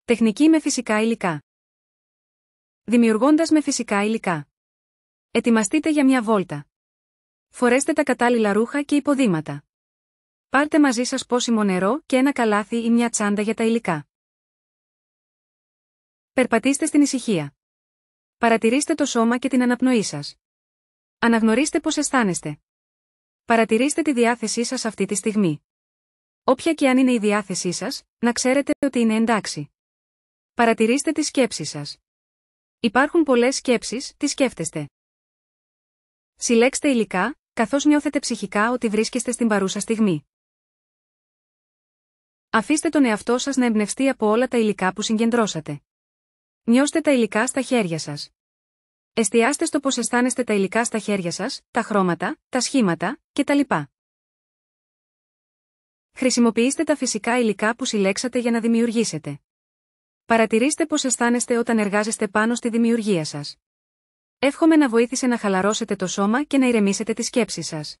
Τεχνική με φυσικά υλικά. Δημιουργώντας με φυσικά υλικά. Ετοιμαστείτε για μια βόλτα. Φορέστε τα κατάλληλα ρούχα και υποδήματα. Πάρτε μαζί σας πόσιμο νερό και ένα καλάθι ή μια τσάντα για τα υλικά. Περπατήστε στην ησυχία. Παρατηρήστε το σώμα και την αναπνοή σας. Αναγνωρίστε πώς αισθάνεστε. Παρατηρήστε τη διάθεσή σας αυτή τη στιγμή. Όποια και αν είναι η διάθεσή σας, να ξέρετε ότι είναι εντάξει. Παρατηρήστε τις σκέψεις σας. Υπάρχουν πολλές σκέψεις, τι σκέφτεστε. Συλλέξτε υλικά, καθώς νιώθετε ψυχικά ότι βρίσκεστε στην παρούσα στιγμή. Αφήστε τον εαυτό σας να εμπνευστεί από όλα τα υλικά που συγκεντρώσατε. Νιώστε τα υλικά στα χέρια σας. Εστιάστε στο πώς αισθάνεστε τα υλικά στα χέρια σας, τα χρώματα, τα σχήματα κτλ. Χρησιμοποιήστε τα φυσικά υλικά που συλλέξατε για να δημιουργήσετε. Παρατηρήστε πώς αισθάνεστε όταν εργάζεστε πάνω στη δημιουργία σας. Εύχομαι να βοήθησε να χαλαρώσετε το σώμα και να ηρεμήσετε τις σκέψεις σας.